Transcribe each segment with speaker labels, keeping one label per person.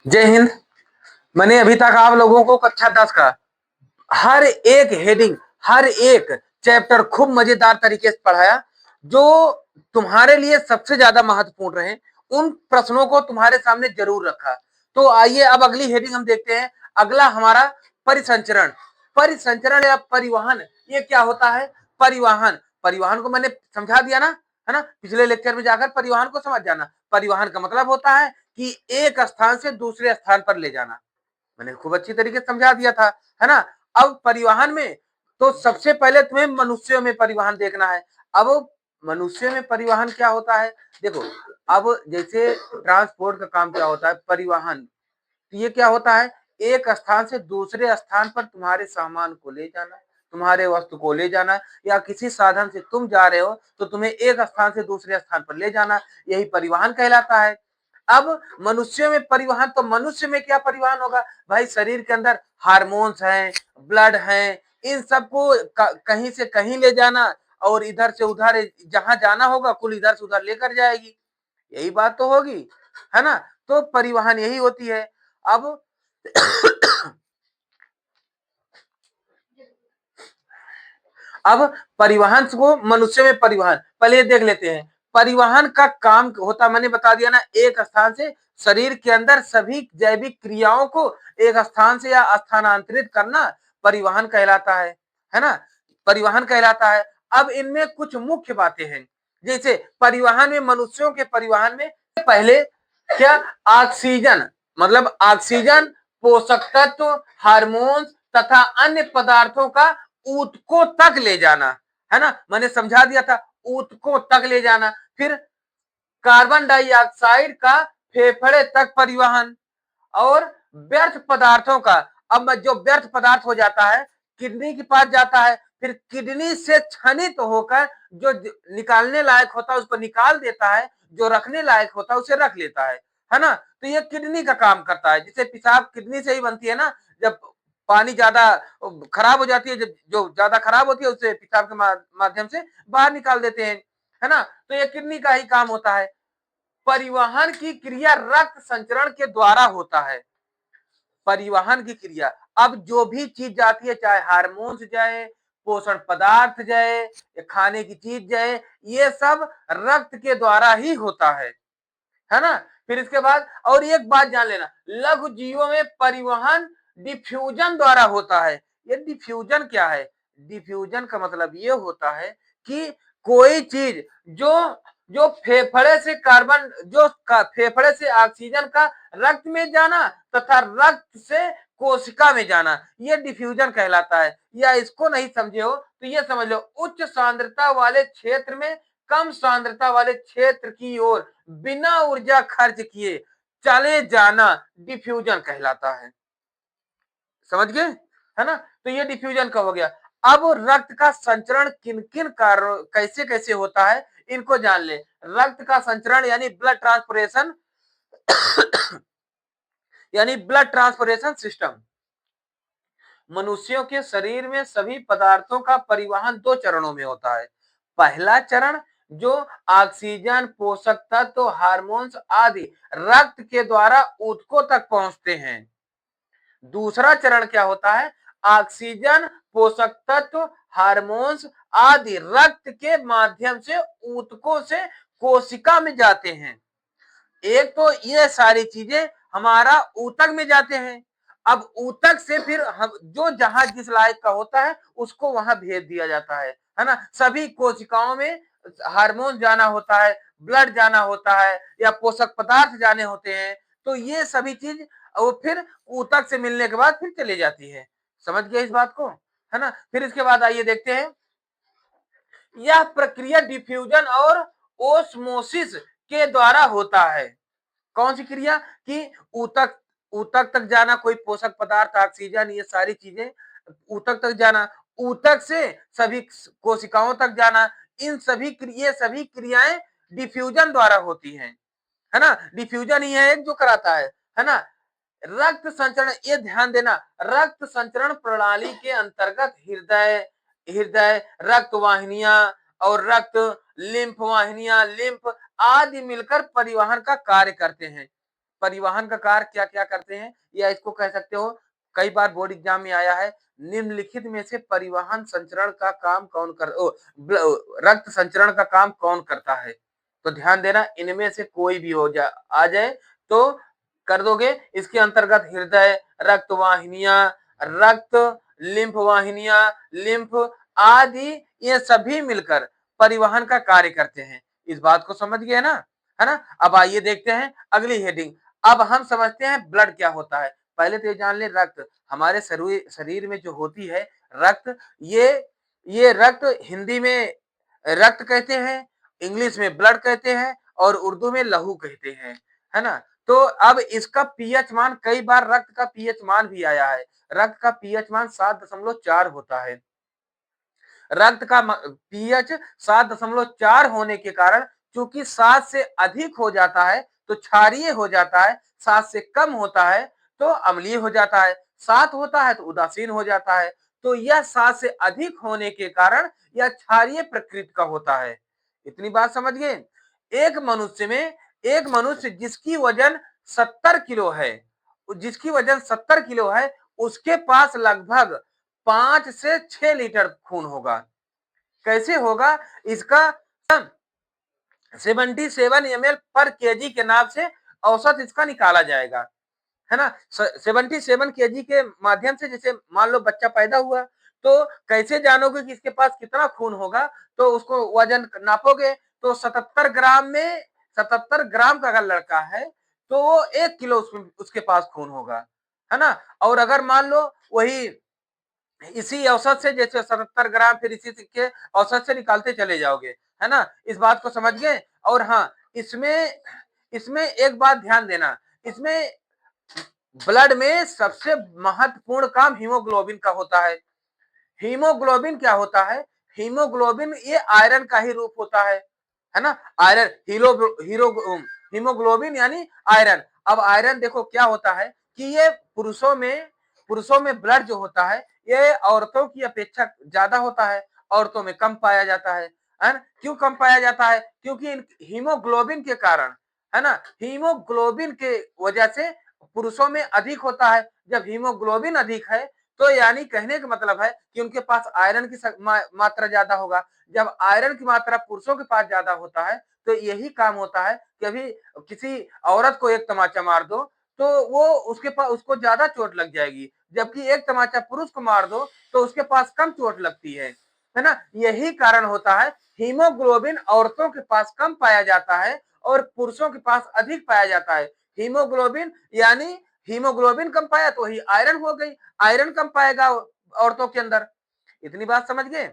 Speaker 1: जय हिंद। मैंने अभी तक आप लोगों को कक्षा 10 का हर एक हेडिंग, हर एक चैप्टर खूब मजेदार तरीके से पढ़ाया। जो तुम्हारे लिए सबसे ज्यादा महत्वपूर्ण रहे उन प्रश्नों को तुम्हारे सामने जरूर रखा। तो आइए अब अगली हेडिंग हम देखते हैं। अगला हमारा परिसंचरण। परिसंचरण या परिवहन, ये क्या होता है? परिवहन, परिवहन को मैंने समझा दिया ना, है ना? पिछले लेक्चर में जाकर परिवहन को समझ जाना। परिवहन का मतलब होता है कि एक स्थान से दूसरे स्थान पर ले जाना। मैंने खूब अच्छी तरीके से समझा दिया था, है ना? अब परिवहन में तो सबसे पहले तुम्हें मनुष्यों में परिवहन देखना है। अब मनुष्य में परिवहन क्या होता है? देखो, अब जैसे ट्रांसपोर्ट का काम क्या होता है, परिवहन। तो ये क्या होता है? एक स्थान से दूसरे स्थान पर तुम्हारे सामान को ले जाना, तुम्हारे वस्तु को ले जाना, या किसी साधन से तुम जा रहे हो तो तुम्हें एक स्थान से दूसरे स्थान पर ले जाना, यही परिवहन कहलाता है। अब मनुष्य में परिवहन, तो मनुष्य में क्या परिवहन होगा भाई? शरीर के अंदर हार्मोन्स हैं, ब्लड हैं, इन सबको कहीं से कहीं ले जाना, और इधर से उधर जहां जाना होगा कुल इधर से उधर लेकर जाएगी। यही बात तो होगी, है ना? तो परिवहन यही होती है। अब अब परिवहन को मनुष्य में परिवहन पहले देख लेते हैं। परिवहन का काम होता, मैंने बता दिया ना, एक स्थान से शरीर के अंदर सभी जैविक क्रियाओं को एक स्थान से या स्थानांतरित करना परिवहन कहलाता है ना? परिवहन कहलाता है। अब इनमें कुछ मुख्य बातें हैं। जैसे परिवहन में, मनुष्यों के परिवहन में पहले क्या? ऑक्सीजन, मतलब ऑक्सीजन, पोषक तत्व, हार्मोन्स तथा अन्य पदार्थों का ऊतकों तक ले जाना, है ना? मैंने समझा दिया था, ऊतकों तक ले जाना। फिर कार्बन डाइऑक्साइड का फेफड़े तक परिवहन, और व्यर्थ पदार्थों का, अब जो व्यर्थ पदार्थ हो जाता है किडनी के पास जाता है, फिर किडनी से क्षनित होकर जो निकालने लायक होता है उसको निकाल देता है, जो रखने लायक होता है उसे रख लेता है ना? तो ये किडनी का काम करता है। जिसे पेशाब किडनी से ही बनती है ना, जब पानी ज्यादा खराब हो जाती है, जब जो ज्यादा खराब होती है उसे पेशाब के माध्यम से बाहर निकाल देते हैं, है ना? तो ये किडनी का ही काम होता है। परिवहन की क्रिया रक्त संचरण के द्वारा होता है। परिवहन की क्रिया, अब जो भी चीज जाती है, चाहे हार्मोन्स जाए, पोषण पदार्थ जाए, खाने की चीज जाए, ये सब रक्त के द्वारा ही होता है ना? फिर इसके बाद और एक बात जान लेना, लघु जीवों में परिवहन डिफ्यूजन द्वारा होता है। ये डिफ्यूजन क्या है? डिफ्यूजन का मतलब ये होता है कि कोई चीज जो जो फेफड़े से कार्बन, जो फेफड़े से ऑक्सीजन का रक्त में जाना तथा रक्त से कोशिका में जाना, ये डिफ्यूजन कहलाता है। या इसको नहीं समझे हो तो ये समझ लो, उच्च सांद्रता वाले क्षेत्र में कम सांद्रता वाले क्षेत्र की ओर बिना ऊर्जा खर्च किए चले जाना डिफ्यूजन कहलाता है। समझ गए, है ना? तो ये डिफ्यूजन का हो गया। अब रक्त का संचरण किन किन कार्यों, कैसे कैसे होता है, इनको जान ले। रक्त का संचरण यानी ब्लड ट्रांसपोर्टेशन यानी ब्लड ट्रांसपोर्टेशन सिस्टम। मनुष्यों के शरीर में सभी पदार्थों का परिवहन दो चरणों में होता है। पहला चरण जो ऑक्सीजन, पोषक तत्व, हार्मोन्स आदि रक्त के द्वारा ऊतकों तक पहुंचते हैं। दूसरा चरण क्या होता है? ऑक्सीजन, पोषक तत्व, हार्मोन्स आदि रक्त के माध्यम से ऊतकों से कोशिका में जाते हैं। एक तो ये सारी चीजें हमारा ऊतक में जाते हैं। अब ऊतक से फिर हम जो जहां जिस लायक का होता है उसको वहां भेज दिया जाता है ना? सभी कोशिकाओं में हार्मोन जाना होता है, ब्लड जाना होता है, या पोषक पदार्थ जाने होते हैं। तो ये सभी चीज वो फिर ऊतक से मिलने के बाद फिर चली जाती है। समझ गए इस बात को, है ना? फिर इसके बाद आइए देखते हैं, यह प्रक्रिया डिफ्यूजन और ओस्मोसिस के द्वारा होता है। कौन सी क्रिया? कि ऊतक, ऊतक तक जाना, कोई पोषक पदार्थ, ऑक्सीजन, ये सारी चीजें ऊतक तक जाना, ऊतक से सभी कोशिकाओं तक जाना, इन सभी ये सभी क्रियाएं डिफ्यूजन द्वारा होती हैं, है ना? डिफ्यूजन ही है एक जो कराता है ना? रक्त संचरण, ये ध्यान देना, रक्त संचरण प्रणाली के अंतर्गत हृदय, रक्त वाहिनियां और लिम्फ वाहिनियां, लिम्फ आदि मिलकर परिवहन का कार्य करते हैं। परिवहन का कार्य क्या क्या करते हैं, या इसको कह सकते हो, कई बार बोर्ड एग्जाम में आया है, निम्नलिखित में से परिवहन संचरण का काम कौन कर रक्त संचरण का काम कौन करता है। तो ध्यान देना, इनमें से कोई भी हो जा आ जाए तो कर दोगे। इसके अंतर्गत हृदय, रक्त वाहिनियां, रक्त लिम्फ वाहिनियां, लिम्फ आदि, ये सभी मिलकर परिवहन का कार्य करते हैं। इस बात को समझ गए ना, है ना। अब आइए देखते हैं अगली हेडिंग। अब हम समझते हैं ब्लड क्या होता है। पहले तो ये जान ले, रक्त हमारे शरीर में जो होती है रक्त, ये रक्त हिंदी में रक्त कहते हैं, इंग्लिश में ब्लड कहते हैं, और उर्दू में लहू कहते हैं, है ना। तो अब इसका पीएच मान, कई बार रक्त का पीएच मान भी आया है। रक्त का पीएच मान 7.4 होता है। रक्त का पीएच 7.4 होने के कारण, चूंकि 7 से अधिक हो जाता है तो क्षारीय हो जाता है, 7 से कम होता है तो अम्लीय हो जाता है, 7 होता है तो उदासीन हो जाता है। तो यह 7 से अधिक होने के कारण यह क्षारीय प्रकृति का होता है। इतनी बात समझ गए। एक मनुष्य जिसकी वजन 70 किलो है, जिसकी वजन 70 किलो है, उसके पास लगभग 5 से 6 लीटर खून होगा। कैसे होगा इसका, 77 ml पर केजी के नाम से औसत इसका निकाला जाएगा, है ना। 77 केजी के माध्यम से, जैसे मान लो बच्चा पैदा हुआ, तो कैसे जानोगे कि इसके पास कितना खून होगा, तो उसको वजन नापोगे, तो 77 ग्राम का अगर लड़का है तो वो 1 किलो उसके पास खून होगा, है ना। और अगर मान लो वही इसी औसत से, जैसे 77 ग्राम, फिर इसी के औसत से निकालते चले जाओगे, है ना। इस बात को समझ गए। और हाँ, इसमें इसमें एक बात ध्यान देना, इसमें ब्लड में सबसे महत्वपूर्ण काम हीमोग्लोबिन का होता है। हीमोग्लोबिन क्या होता है, हीमोग्लोबिन ये आयरन का ही रूप होता है ना। आयरन, हीमोग्लोबिन यानी आयरन। अब आयरन देखो क्या होता है कि ये पुरुषों में ब्लड जो होता है ये औरतों की अपेक्षा ज्यादा होता है, औरतों में कम पाया जाता है ना। क्यों कम पाया जाता है, क्योंकि हीमोग्लोबिन के कारण, है ना, हीमोग्लोबिन के वजह से पुरुषों में अधिक होता है। जब हीमोग्लोबिन अधिक है तो यानी कहने का मतलब है कि उनके पास आयरन की मात्रा ज्यादा होगा। जब आयरन की मात्रा पुरुषों के पास ज्यादा होता है तो यही काम होता है कि अभी किसी औरत को एक तमाचा मार दो तो वो उसके पास, उसको ज्यादा चोट लग जाएगी, जबकि एक तमाचा पुरुष को मार दो तो उसके पास कम चोट लगती है ना। यही कारण होता है, हीमोग्लोबिन औरतों के पास कम पाया जाता है और पुरुषों के पास अधिक पाया जाता है। हीमोग्लोबिन यानी हीमोग्लोबिन कम पाया तो ही आयरन हो गई, आयरन कम पाएगा औरतों के अंदर। इतनी बात समझ गए।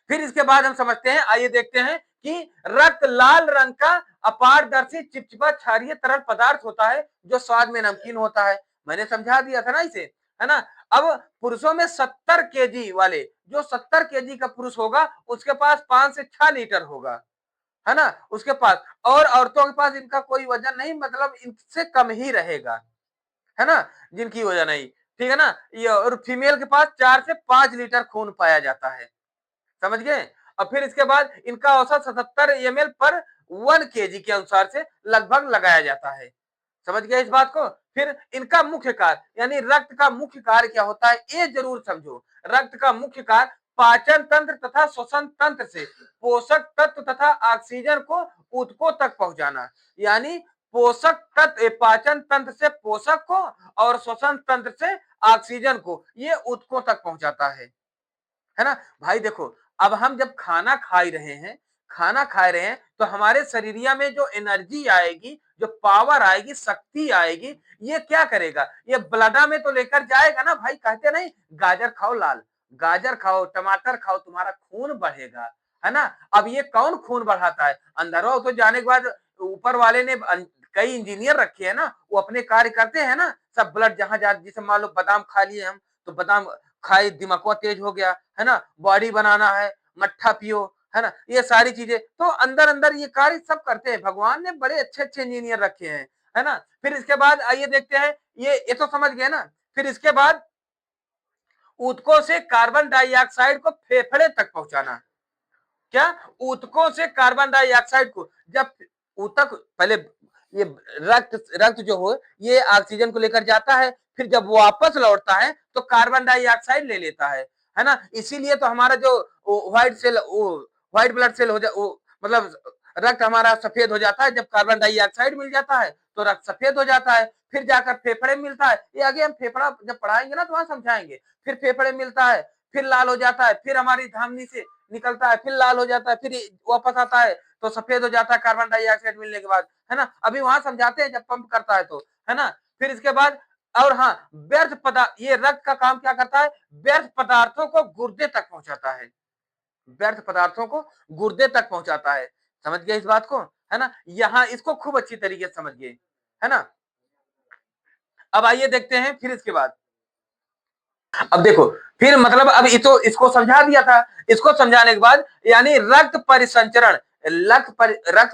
Speaker 1: फिर इसके बाद हम समझते हैं, आइए देखते हैं कि रक्त लाल रंग का अपारदर्शी चिपचिपा क्षारीय तरल पदार्थ होता है जो स्वाद में नमकीन होता है। मैंने समझा दिया था ना इसे, है ना। अब पुरुषों में 70 केजी वाले, जो 70 केजी का पुरुष होगा उसके पास 5 से 6 लीटर होगा, है ना, उसके पास। और औरतों के पास इनका कोई वजन नहीं, मतलब इनसे कम ही रहेगा, है ना, जिनकी वजह नहीं, ठीक है ना। ये और फीमेल के पास 4 से 5 लीटर खून पाया जाता है, समझ गए। और फिर इसके बाद इनका औसत 77 ml पर 1 केजी के अनुसार से लगभग लगाया जाता है, समझ गए इस बात को। फिर इनका मुख्य कार्य, यानी रक्त का मुख्य कार्य क्या होता है, ये जरूर समझो। रक्त का मुख्य कार्य पाचन तंत्र तथा श्वसन तंत्र से पोषक तत्व तथा ऑक्सीजन को ऊतकों तक पहुंचाना। यानी पोषक तत्व, पाचन तंत्र से पोषक को और श्वसन तंत्र से ऑक्सीजन को ये ऊतकों तक पहुंचाता है ना। भाई देखो, अब हम जब खाना खा रहे हैं तो हमारे शरीरिया में जो एनर्जी आएगी, जो पावर आएगी, शक्ति आएगी, ये क्या करेगा, ये ब्लडा में तो लेकर जाएगा ना भाई। कहते नहीं गाजर खाओ लाल, गाजर खाओ, टमाटर खाओ, तुम्हारा खून बढ़ेगा, है ना। अब ये कौन खून बढ़ाता है, अंदर तो जाने के बाद ऊपर वाले ने कई इंजीनियर रखे हैं ना, वो अपने कार्य करते हैं ना, सब ब्लड जहां जा, जैसे मान लो बादाम खा लिए हम तो बादाम खाए, दिमाग तेज हो गया, है ना, बॉडी बनाना है, मट्ठा पियो, है ना, ये सारी चीजें तो अंदर अंदर ये कार्य सब करते हैं। भगवान ने बड़े अच्छे अच्छे इंजीनियर रखे हैं, है ना। फिर इसके बाद आइए देखते हैं, ये तो समझ गए ना। फिर इसके बाद ऊतकों से कार्बन डाइऑक्साइड को फेफड़े तक पहुंचाना। क्या, ऊतकों से कार्बन डाइऑक्साइड को, जब ऊतक पहले ये रक्त रक्त जो हो ये ऑक्सीजन को लेकर जाता है, फिर जब वापस लौटता है तो कार्बन डाइऑक्साइड ले लेता है ना। इसीलिए तो हमारा जो white cell white blood cell हो जा मतलब रक्त हमारा सफेद हो जाता है, जब कार्बन डाइऑक्साइड मिल जाता है तो रक्त सफेद हो जाता है, फिर जाकर फेफड़े में मिलता है। ये आगे हम फेफड़ा जब पढ़ाएंगे ना तो वहां समझाएंगे। फिर फेफड़े मिलता है, फिर लाल हो जाता है, फिर हमारी धमनी से निकलता है, फिर लाल हो जाता है, फिर वापस आता है तो सफेद हो जाता है कार्बन डाइऑक्साइड मिलने के बाद, है ना। अभी वहां समझाते हैं जब पंप करता है तो, है ना। फिर इसके बाद और हाँ, व्यर्थ पदार्थ, ये रक्त का काम क्या करता है, व्यर्थ पदार्थों को गुर्दे तक पहुंचाता है, व्यर्थ पदार्थों को गुर्दे तक पहुंचाता है। समझ गए इस बात को, है ना। यहाँ इसको खूब अच्छी तरीके से समझ गए, है ना। अब आइए देखते हैं फिर इसके बाद। अब देखो फिर मतलब अब ये तो इसको समझा दिया था, इसको समझाने के बाद यानी रक्त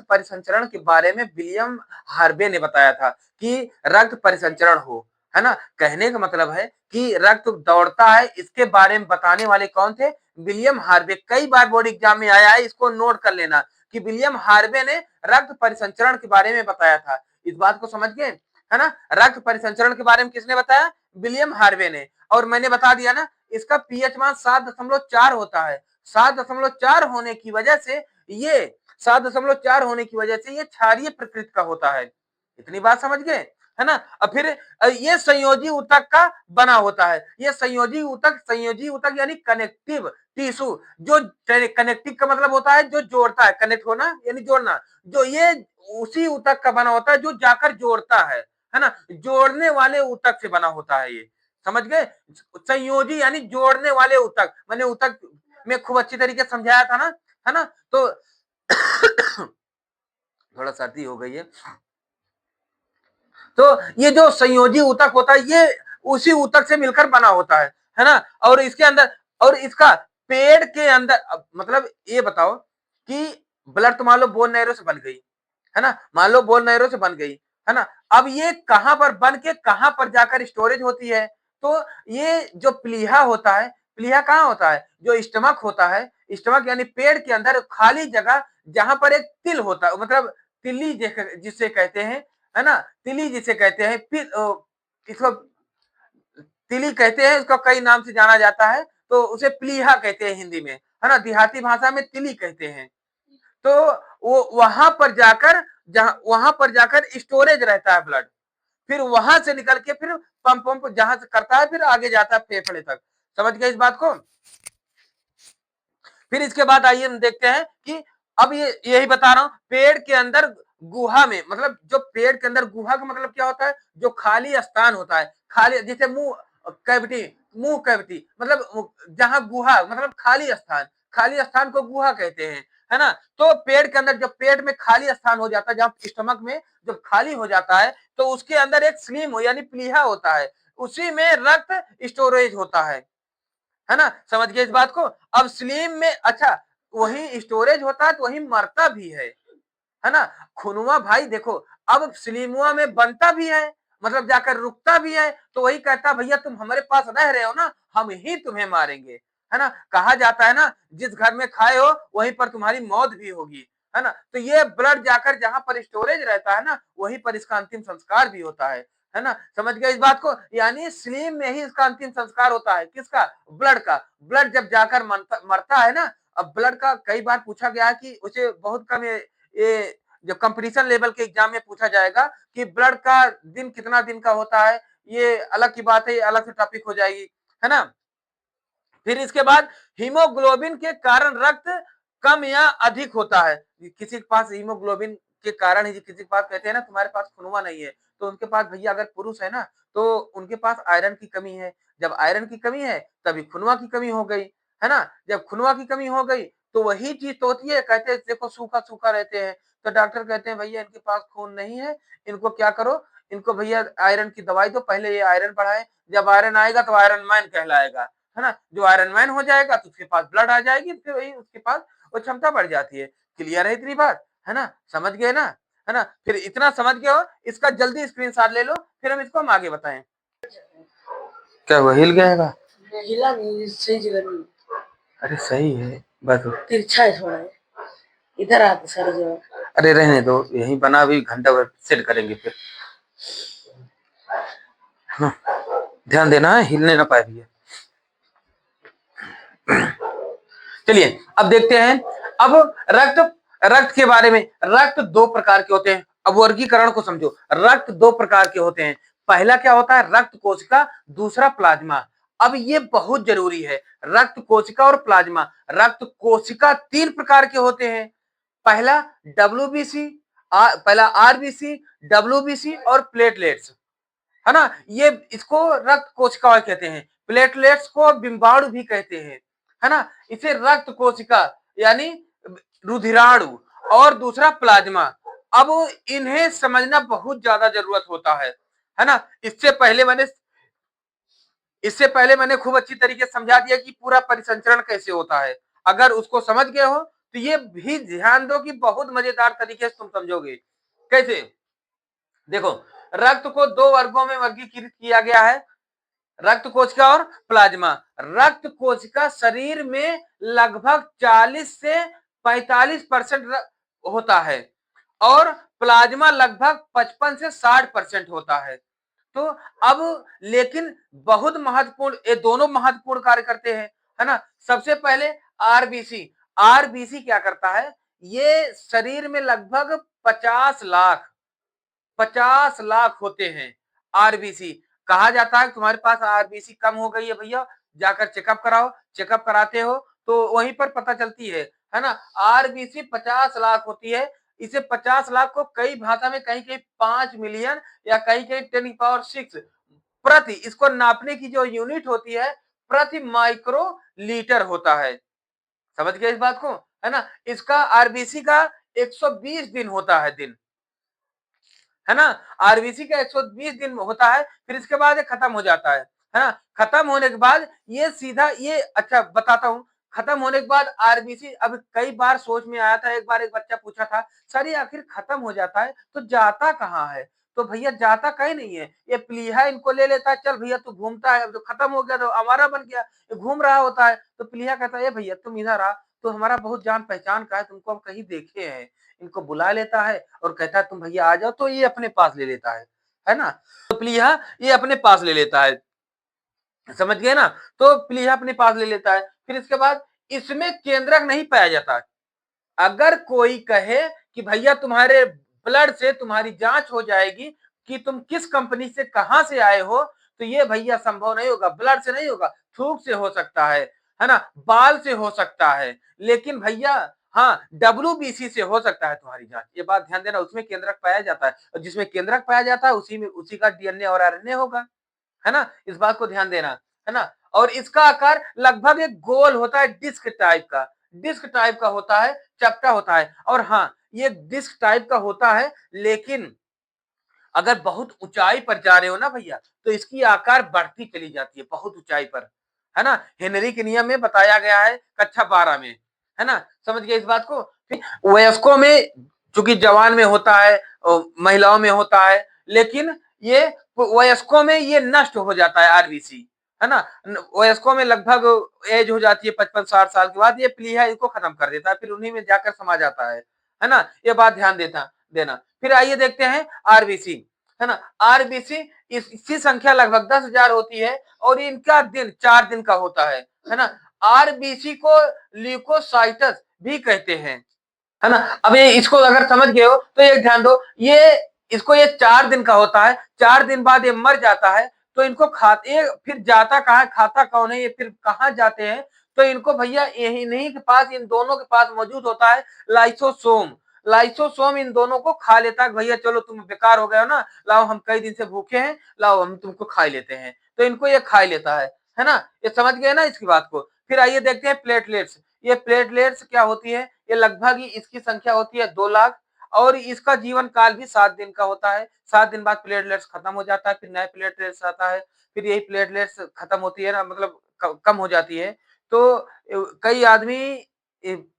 Speaker 1: परिसंचरण के बारे में विलियम हार्वे ने बताया था कि रक्त परिसंचरण हो, है ना। कहने का मतलब है कि रक्त दौड़ता है, इसके बारे में बताने वाले कौन थे, विलियम हार्वे। कई बार बोर्ड एग्जाम में आया है, इसको नोट कर लेना कि विलियम हार्वे ने रक्त परिसंचरण के बारे में बताया था। इस बात को समझ गए, है ना। रक्त परिसंचरण के बारे में किसने बताया, विलियम हार्वे ने। और मैंने बता दिया ना इसका पीएच मान 7.4 होता है। 7.4 होने की वजह से ये 7.4 होने की वजह से ये क्षारीय प्रकृति का होता है। इतनी बात समझ गए, है ना। अब फिर ये संयोजी ऊतक का बना होता है। ये संयोजी ऊतक यानी कनेक्टिव टिश्यू, जो कनेक्टिव का मतलब होता है जो जोड़ता है, कनेक्ट होना यानी जोड़ना, जो ये उसी ऊतक का बना होता है जो जाकर जोड़ता है ना। जोड़ने वाले ऊतक से बना होता है ये, समझ गए। संयोजी यानी जोड़ने वाले ऊतक, मैंने ऊतक में खूब अच्छी तरीके से समझाया था ना, है ना। तो थोड़ा सर्दी हो गई है। तो ये जो संयोजी ऊतक होता है ये उसी ऊतक से मिलकर बना होता है ना। और इसके अंदर और इसका पेड़ के अंदर मतलब ये बताओ कि ब्लड तो मान लो बोन नैरो से बन गई, है ना, मान लो बोन नैरो से बन गई, है ना। अब ये कहां पर बन के कहां पर जाकर स्टोरेज होती है, तो ये जो प्लीहा होता है, प्लीहा कहाँ होता है, जो स्टमक होता है, स्टमक यानी पेड़ के अंदर खाली जगह जहां पर एक तिल होता है, मतलब तिल्ली जिसे कहते हैं, है ना, तिली जिसे कहते हैं, फिर इसको तिली कहते हैं, उसका कई नाम से जाना जाता है, तो उसे प्लीहा कहते हैं हिंदी में, है ना, देहाती भाषा में तिली कहते हैं। तो वो वहां पर जाकर स्टोरेज रहता है ब्लड, फिर वहां से निकल के फिर पंप जहां से करता है फिर आगे जाता है फेफड़े तक। समझ गए इस बात को। फिर इसके बाद आइए हम देखते हैं कि अब ये यही बता रहा हूं, पेड़ के अंदर गुहा में, मतलब जो पेड़ के अंदर गुहा का मतलब क्या होता है, जो खाली स्थान होता है, खाली जैसे मुंह कैविटी मतलब जहां गुहा मतलब खाली स्थान को गुहा कहते हैं, है ना। तो पेड़ के अंदर जब पेट में खाली स्थान हो जाता है, जहां स्टमक में जब खाली हो जाता है तो उसके अंदर एक स्लीम हो यानी प्लीहा होता है, उसी में रक्त स्टोरेज होता है ना। समझ गए इस बात को। अब स्लीम में अच्छा वही स्टोरेज होता है तो वही मरता भी है ना। खुनवा भाई देखो, अब स्लीमुआ में बनता भी है, मतलब जाकर रुकता भी है, तो वही कहता भैया तुम हमारे पास रह रहे हो ना, हम ही तुम्हें मारेंगे, है ना। कहा जाता है ना जिस घर में खाए हो वहीं पर तुम्हारी मौत भी होगी, है ना। तो ये ब्लड जाकर जहां पर स्टोरेज रहता है ना वहीं पर इसका अंतिम संस्कार भी होता है ना। समझ गए इस बात को, यानी स्लीम में ही इसका अंतिम संस्कार होता है, किसका, ब्लड का। ब्लड जब जाकर मरता है ना, अब ब्लड का कई बार पूछा गया है कि उसे बहुत कम ये जो कंपटीशन लेवल के एग्जाम में पूछा जाएगा कि ब्लड का दिन कितना दिन का होता है, ये अलग की बात है, ये अलग से टॉपिक हो जाएगी, है ना। फिर इसके बाद हीमोग्लोबिन के कारण रक्त कम या अधिक होता है। किसी के पास हीमोग्लोबिन के कारण ही किसी के पास कहते हैं ना तुम्हारे पास खुनवा नहीं है, तो उनके पास भैया अगर पुरुष है ना तो उनके पास आयरन की कमी है। जब आयरन की कमी है तभी खुनवा की कमी हो गई, है ना। जब खुनवा की कमी हो गई तो वही चीज तो होती है, कहते हैं देखो सूखा सूखा रहते हैं, तो डॉक्टर कहते हैं भैया इनके पास खून नहीं है, इनको क्या करो, इनको भैया आयरन की दवाई दो, पहले ये आयरन बढ़ाए, जब आयरन आएगा तो आयरन मैन कहलाएगा, है ना। जो आयरन मैन हो जाएगा तो उसके पास ब्लड आ जाएगी, फिर वही उसके पास वो क्षमता बढ़ जाती है। क्लियर है इतनी बात, है ना, समझ गए ना, है ना। फिर इतना समझ गए हो, इसका जल्दी स्क्रीनशॉट ले लो, फिर हम इसको हम आगे बताएं। क्या हुआ, हिल गया? हिला नहीं, सही जगह नहीं। अरे सही है, बस तिरछा है थोड़ा, इधर आता सारी जगह। अरे रहने दो, यहीं बना, अभी घंटा भर सेट करेंगे फिर। हाँ, ध्यान देना है, हिलने ना पाए भैया। चलिए अब देखते हैं। अब रक्त रक्त के बारे में। रक्त दो प्रकार के होते हैं। अब वर्गीकरण को समझो। रक्त दो प्रकार के होते हैं। पहला क्या होता है? रक्त कोशिका, दूसरा प्लाज्मा। अब ये बहुत जरूरी है, रक्त कोशिका और प्लाज्मा। रक्त कोशिका तीन प्रकार के होते हैं। पहला डब्ल्यूबीसी, पहला आरबीसी, डब्ल्यूबीसी और प्लेटलेट्स, है ना। ये इसको रक्त कोशिका कहते हैं। प्लेटलेट्स को बिम्बाणु भी कहते हैं, है ना। इसे रक्त कोशिका यानी रुधिराणु, और दूसरा प्लाज्मा। अब इन्हें समझना बहुत ज्यादा जरूरत होता है ना। इससे पहले मैंने खूब अच्छी तरीके से समझा दिया कि पूरा परिसंचरण कैसे होता है। अगर उसको समझ गए हो तो ये भी ध्यान दो कि बहुत मजेदार तरीके से तुम समझोगे। कैसे? देखो, रक्त को दो वर्गों में वर्गीकृत किया गया है, रक्त कोशिका और प्लाज्मा। रक्त कोशिका शरीर में लगभग 40 से 45% होता है, और प्लाज्मा लगभग 55 से 60% होता है। तो अब लेकिन बहुत महत्वपूर्ण, ये दोनों महत्वपूर्ण कार्य करते हैं, है ना। सबसे पहले आरबीसी। आरबीसी क्या करता है? ये शरीर में लगभग 50 लाख होते हैं आरबीसी। कहा जाता है तुम्हारे पास आरबीसी कम हो गई है भैया, जाकर चेकअप कराओ। चेकअप कराते हो तो वहीं पर पता चलती है ना। आरबीसी 50 लाख होती है। इसे 50 लाख को कई भाषा में कहीं कहीं 5 मिलियन या कहीं कहीं 10 की पावर 6 प्रति, इसको नापने की जो यूनिट होती है प्रति माइक्रो लीटर होता है। समझ गए इस बात को, है ना। इसका आरबीसी का 120 दिन होता है, दिन, है ना। आरबीसी का 120 दिन होता है, फिर इसके बाद ये खत्म हो जाता है ना। खत्म होने के बाद ये सीधा ये, अच्छा बताता हूँ, खत्म होने के बाद आरबीसी, अब कई बार सोच में आया था, एक बार एक बच्चा पूछा था, सर ये आखिर खत्म हो जाता है तो जाता कहाँ है? तो भैया जाता कहीं नहीं है, ये प्लीहा इनको ले लेता है, चल भैया तू घूमता है, तो खत्म हो गया तो हमारा बन गया, ये घूम रहा होता है। तो प्लीहा कहता है भैया तुम इधर आ, तो हमारा बहुत जान पहचान का है, तुमको हम कहीं देखे हैं। इनको बुला लेता है और कहता है तुम भैया आ जाओ, तो ये अपने पास ले लेता है ना। तो प्लीहा ये अपने पास ले लेता है, समझ गए ना। तो प्लीहा अपने पास ले लेता है, फिर इसके बाद इसमें केंद्रक नहीं पाया जाता। अगर कोई कहे कि भैया तुम्हारे ब्लड से तुम्हारी जांच हो जाएगी कि तुम किस कंपनी से कहां से आए हो, तो ये भैया संभव नहीं होगा। ब्लड से नहीं होगा, थूक से हो सकता है ना, बाल से हो सकता है, लेकिन भैया हाँ डब्ल्यूबीसी से हो सकता है तुम्हारी जांच। ये बात ध्यान देना, उसमें केंद्रक पाया जाता है, और जिसमें केंद्रक पाया जाता है उसी में उसी का डीएनए और आरएनए होगा, है ना। इस बात को ध्यान देना, है ना। और इसका आकार लगभग एक गोल होता है, डिस्क टाइप का, डिस्क टाइप का होता है, चपटा होता है। और हाँ ये डिस्क टाइप का होता है, लेकिन अगर बहुत ऊंचाई पर जा रहे हो ना भैया, तो इसकी आकार बढ़ती चली जाती है बहुत ऊंचाई पर, है ना। हेनरी के नियम में बताया गया है कक्षा 12 में, है ना। समझ गए इस बात को। वयस्कों में चूंकि जवान में होता है, महिलाओं में होता है, लेकिन ये वयस्कों में ये नष्ट हो जाता है आरबीसी, है ना। वयस्कों में लगभग एज हो जाती है 55-60 साल के बाद, ये प्लीहा इसको खत्म कर देता है, फिर उन्हीं में जाकर समा जाता है ना। ये बात ध्यान देना। फिर आइए देखते हैं आरबीसी, है ना। आरबीसी इसकी संख्या लगभग 10,000 होती है, और इनका दिन 4 दिन का होता है ना। आरबीसी को ल्यूकोसाइटस भी कहते हैं, है ना। अब ये इसको अगर समझ गए हो तो एक ध्यान दो, ये 4 दिन का होता है, 4 दिन बाद ये मर जाता है। तो इनको खाते, फिर जाता कहाँ, खाता कौन है, ये फिर कहाँ जाते हैं? तो इनको भैया यही नहीं के पास, इन दोनों के पास मौजूद होता है लाइसोसोम। लाइसोसोम इन दोनों को खा लेता है, भैया चलो तुम बेकार हो गए हो ना, लाओ हम कई दिन से भूखे हैं, लाओ हम तुमको खा लेते हैं। तो इनको ये खा लेता है ना। ये समझ गए ना इसकी बात को। फिर आइए देखते हैं प्लेटलेट्स। ये प्लेटलेट्स क्या होती है? ये लगभग ही इसकी संख्या होती है 2 लाख, और इसका जीवन काल भी 7 दिन का होता है। 7 दिन बाद प्लेटलेट्स खत्म हो जाता है, फिर नए प्लेटलेट्स आता है। फिर यही प्लेटलेट्स खत्म होती है ना, मतलब कम हो जाती है। तो कई आदमी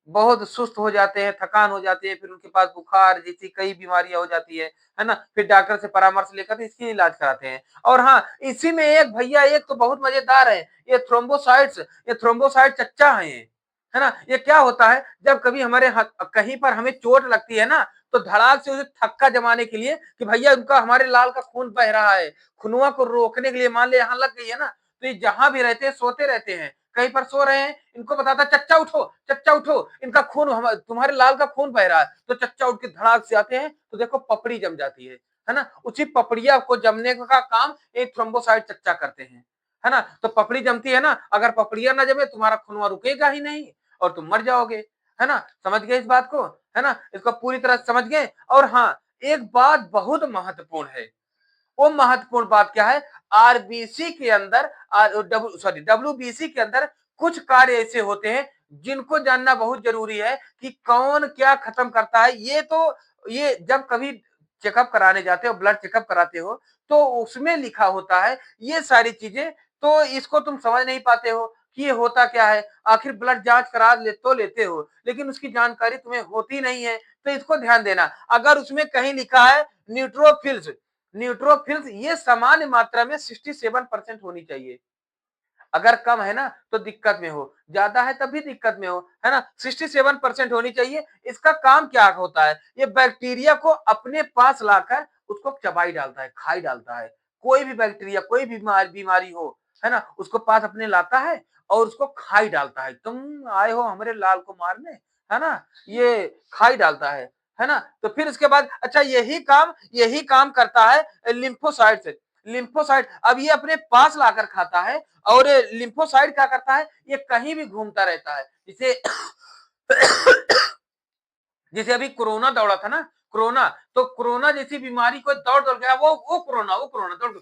Speaker 1: बहुत सुस्त हो जाते हैं, थकान हो जाती है, फिर उनके पास बुखार जैसी कई बीमारियां हो जाती है ना। फिर डॉक्टर से परामर्श लेकर इसकी इलाज कराते हैं। और हाँ इसी में एक भैया, एक तो बहुत मजेदार है, ये थ्रोम्बोसाइट्स, ये थ्रोम्बोसाइट चच्चा है, है ना। ये क्या होता है, जब कभी हमारे कहीं पर हमें चोट लगती है ना, तो धड़ाक से उसे थक्का जमाने के लिए कि भैया उनका हमारे लाल का खून बह रहा है, खुनवा को रोकने के लिए, मान ले यहाँ लग गई है ना, तो ये जहां भी रहते हैं सोते रहते हैं, कहीं पर सो रहे हैं, इनको बताता चच्चा उठो, चच्चा उठो, इनका खून तुम्हारे लाल का खून बह रहा है, तो चच्चा उठ के धड़ाक से आते हैं, तो देखो पपड़ी जम जाती है ना। उसी पपड़िया को जमने का काम एक थ्रोम्बोसाइट चच्चा करते हैं, है ना। तो पपड़ी जमती है ना, अगर पपड़िया ना जमे तुम्हारा खूनवा रुकेगा ही नहीं और तुम मर जाओगे, है ना। समझ गए इस बात को, है ना, इसको पूरी तरह समझ गए। और हाँ, एक बात बहुत महत्वपूर्ण है, वो महत्वपूर्ण बात क्या है, आरबीसी के अंदर, डब्ल्यूबीसी के अंदर कुछ कार्य ऐसे होते हैं जिनको जानना बहुत जरूरी है कि कौन क्या खत्म करता है। ये जब कभी चेकअप कराने जाते हो, ब्लड चेकअप कराते हो, तो उसमें लिखा होता है ये सारी चीजें, तो इसको तुम समझ नहीं पाते हो कि ये होता क्या है। आखिर ब्लड जांच करा लेते हो, लेकिन उसकी जानकारी तुम्हें होती नहीं है, तो इसको ध्यान देना। अगर उसमें कहीं लिखा है न्यूट्रोफिल्स, न्यूट्रोफिल्स ये सामान्य मात्रा में 67% होनी चाहिए। अगर कम है ना तो दिक्कत में हो, ज्यादा है तब भी दिक्कत में हो, है ना। 67% होनी चाहिए। इसका काम क्या होता है, ये बैक्टीरिया को अपने पास लाकर उसको चबाई डालता है, खाई डालता है। कोई भी बैक्टीरिया, कोई भी बीमारी हो, है ना, उसको पास अपने लाता है और उसको खाई डालता है। तुम आए हो हमारे लाल को मारने, है ना, ये खाई डालता है ना। तो फिर इसके बाद अच्छा, यही काम करता है लिम्फोसाइट। लिम्फोसाइट अब ये अपने पास लाकर खाता है, और लिम्फोसाइट क्या करता है, ये कहीं भी घूमता रहता है। जिसे जैसे अभी कोरोना दौड़ा था ना, कोरोना, तो कोरोना जैसी बीमारी को दौड़ दौड़ गया, वो कोरोना दौड़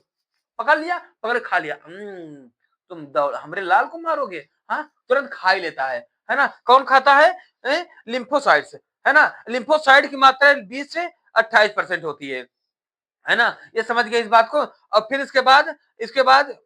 Speaker 1: पकड़ लिया, पकड़ खा लिया। तुम दौड़ हमरे लाल को मारोगे, हाँ, तुरंत खा ही लेता है ना। कौन खाता है, लिम्फोसाइट से, है ना। लिम्फोसाइट की मात्रा 20 से 28% होती है ना। ये समझ गए इस बात को। और फिर इसके बाद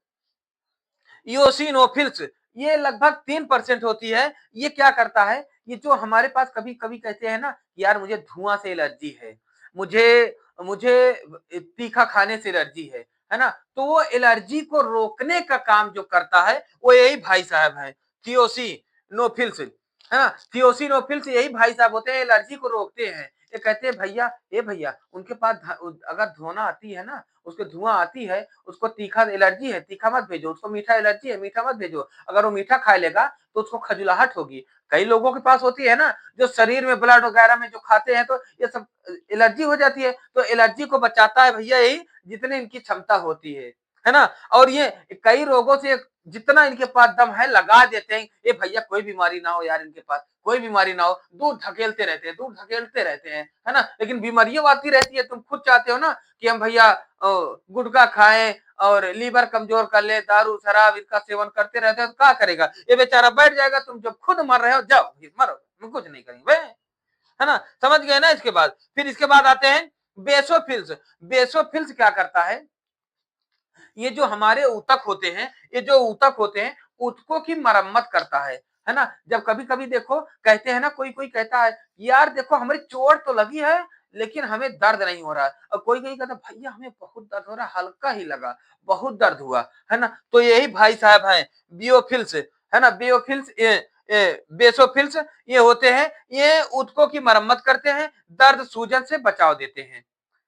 Speaker 1: इओसिनोफिल्स, ये लगभग 3% होती है। ये क्या करता है, ये जो हमारे पास कभी कभी कहते हैं ना, यार मुझे धुआं से एलर्जी है, मुझे मुझे तीखा खाने से एलर्जी है ना। तो वो एलर्जी को रोकने का काम जो करता है वो यही भाई साहब है, थियोसिनोफिल्स, है ना। थियोसिनोफिल्स यही भाई साहब होते हैं, एलर्जी को रोकते हैं। ये कहते हैं भैया, ये भैया उनके पास अगर धोना आती है ना, उसको धुआं आती है, उसको तीखा एलर्जी है, तीखा मत भेजो, उसको मीठा एलर्जी है, मीठा मत भेजो। अगर वो मीठा खा लेगा तो उसको खजुलाहट होगी। कई लोगों के पास होती है ना, जो शरीर में ब्लड वगैरह में जो खाते हैं, तो ये सब एलर्जी हो जाती है। तो एलर्जी को बचाता है भैया यही, जितने इनकी क्षमता होती है ना। और ये कई रोगों से जितना इनके पास दम है लगा देते हैं। ये भैया कोई बीमारी ना हो यार, इनके पास कोई बीमारी ना हो, दूर ढकेलते रहते हैं, दूर ढकेलते रहते हैं, है ना। लेकिन बीमारियों आती रहती है। तुम खुद चाहते हो ना कि हम भैया गुटखा खाएं और लीवर कमजोर कर ले, दारू शराब इसका सेवन करते रहते हैं, तो क्या करेगा ये बेचारा, बैठ जाएगा। तुम जब खुद मर रहे हो, जाओ मरो, मैं कुछ नहीं करेंगे, है ना। समझ गए ना। इसके बाद आते हैं बेसोफिल्स। बेसोफिल्स क्या करता है, ये जो हमारे ऊतक होते हैं, ये जो ऊतक होते हैं, ऊतकों की मरम्मत करता है ना। जब कभी कभी देखो कहते हैं ना, कोई कोई कहता है यार देखो हमारी चोट तो लगी है लेकिन हमें दर्द नहीं हो रहा है, और कोई कोई कहता भैया हमें बहुत दर्द हो रहा है, हल्का ही लगा, बहुत दर्द हुआ, है ना। तो यही भाई साहब हैं बियोफिल्स, है ना। बियोफिल्स, बेसोफिल्स, ये होते हैं, ये ऊतकों की मरम्मत करते हैं, दर्द सूजन से बचाव देते हैं,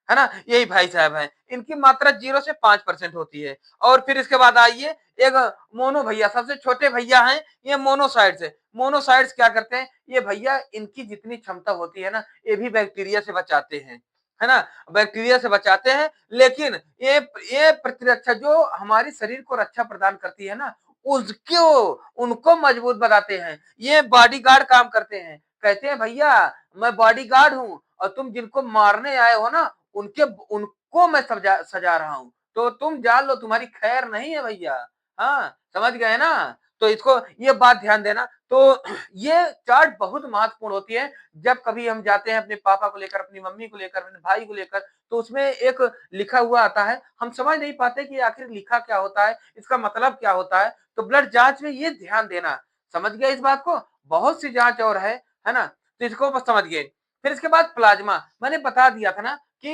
Speaker 1: है ना। यही भाई साहब हैं। इनकी मात्रा 0 से 5% होती है। और फिर इसके बाद आइए एक मोनो भैया, सबसे छोटे भैया हैं ये मोनोसाइट्स है। मोनोसाइट्स क्या करते हैं, ये भैया इनकी जितनी क्षमता होती है ना, ये भी बैक्टीरिया से बचाते हैं, है ना, बैक्टीरिया से बचाते हैं। लेकिन ये प्रतिरक्षा जो हमारी शरीर को रक्षा प्रदान करती है ना, उसको उनको मजबूत बनाते हैं। ये बॉडीगार्ड काम करते हैं। कहते हैं भैया मैं बॉडीगार्ड हूं और तुम जिनको मारने आए हो ना, उनको मैं सजा रहा हूं, तो तुम जान लो तुम्हारी खैर नहीं है भैया। हाँ, समझ गए ना। तो इसको ये बात ध्यान देना। तो ये चार्ट बहुत महत्वपूर्ण होती है। जब कभी हम जाते हैं अपने पापा को लेकर, अपनी मम्मी को लेकर, अपने भाई को लेकर, तो उसमें एक लिखा हुआ आता है, हम समझ नहीं पाते कि आखिर लिखा क्या होता है, इसका मतलब क्या होता है। तो ब्लड जांच में ये ध्यान देना। समझ गए इस बात को। बहुत सी जांच और है ना, तो इसको बस समझ गए। फिर इसके बाद प्लाज्मा, मैंने बता दिया था ना कि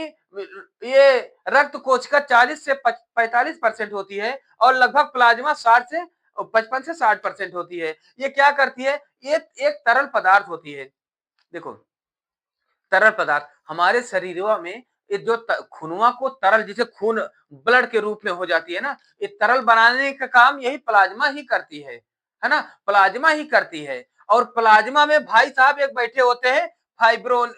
Speaker 1: ये रक्त कोशिका 40 से 45% होती है, और लगभग प्लाज्मा 60 से 55 से 60% होती है। ये क्या करती है? ये एक तरल पदार्थ होती है। देखो, तरल पदार्थ हमारे शरीरों में ये जो खुनवा को तरल, जिसे खून ब्लड के रूप में हो जाती है ना, ये तरल बनाने का काम यही प्लाज्मा ही करती है ना? प्लाज्मा ही करती है। और प्लाज्मा में भाई साहब एक बैठे होते हैं फाइब्रोन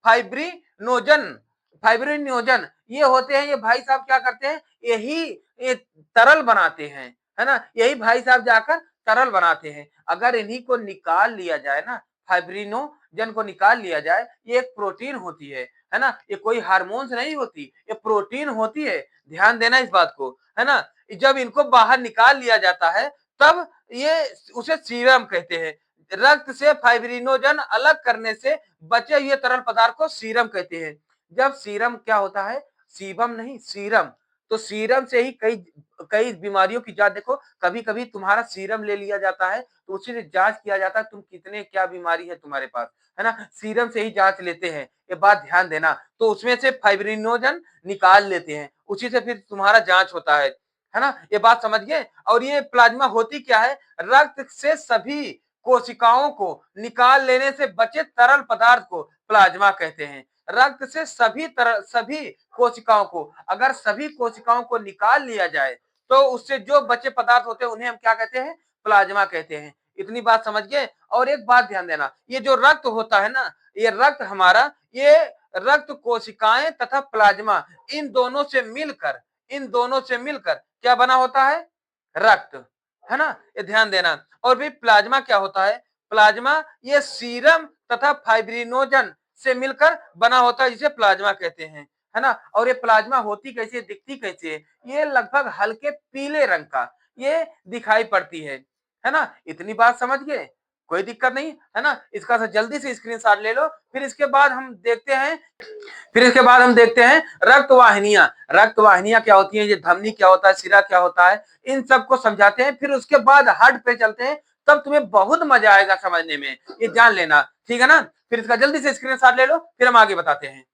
Speaker 1: फाइब्रिनोजन फाइब्रिनोजन, ये होते हैं। ये भाई साहब क्या करते हैं? यही ये तरल बनाते हैं, है ना? यही भाई साहब जाकर तरल बनाते हैं। अगर इन्हीं को निकाल लिया जाए ना, फाइब्रिनोजन को निकाल लिया जाए, ये एक प्रोटीन होती है ना? ये कोई हार्मोन्स नहीं होती, ये प्रोटीन होती है। ध्यान देना इस बात को, है ना? जब इनको बाहर निकाल लिया जाता है, तब ये उसे सीरम कहते हैं। रक्त से फाइब्रिनोजन अलग करने से बचे हुए तरल पदार्थ को सीरम कहते हैं। जब सीरम क्या होता है? सीबम नहीं, सीरम। तो सीरम से ही कई कई बीमारियों की जांच, देखो कभी-कभी तुम्हारा सीरम ले लिया जाता है, तो उसी से जांच किया जाता है तुम कितने क्या बीमारी है तुम्हारे पास, है ना? सीरम से ही जांच लेते हैं, ये बात ध्यान देना। तो उसमें से फाइब्रिनोजन निकाल लेते हैं, उसी से फिर तुम्हारा जांच होता है ना? ये बात समझ गए? और ये प्लाज्मा होती क्या है? रक्त से सभी कोशिकाओं को निकाल लेने से बचे तरल पदार्थ को प्लाज्मा कहते हैं। रक्त से सभी कोशिकाओं को, अगर सभी कोशिकाओं को निकाल लिया जाए, तो उससे जो बचे पदार्थ होते हैं उन्हें हम क्या कहते हैं? प्लाज्मा कहते हैं। इतनी बात समझ गए? और एक बात ध्यान देना, ये जो रक्त होता है ना, ये रक्त हमारा, ये रक्त कोशिकाएं तथा प्लाज्मा, इन दोनों से मिलकर क्या बना होता है? रक्त, है ना? ये ध्यान देना। और भी प्लाज्मा क्या होता है? प्लाज्मा ये सीरम तथा फाइब्रिनोजन से मिलकर बना होता है, जिसे प्लाज्मा कहते हैं, है ना? और ये प्लाज्मा होती कैसी है, दिखती कैसी है? ये लगभग हल्के पीले रंग का ये दिखाई पड़ती है ना? इतनी बात समझ गए? कोई दिक्कत नहीं, है ना? इसका जल्दी से स्क्रीनशॉट ले लो। फिर इसके बाद हम देखते हैं रक्त वाहिनियां। रक्त वाहिनियां क्या होती हैं? ये धमनी क्या होता है, सिरा क्या होता है, इन सबको समझाते हैं। फिर उसके बाद हार्ट पे चलते हैं, तब तुम्हें बहुत मजा आएगा समझने में, ये जान लेना, ठीक है ना? फिर इसका जल्दी से स्क्रीनशॉट ले लो, फिर हम आगे बताते हैं।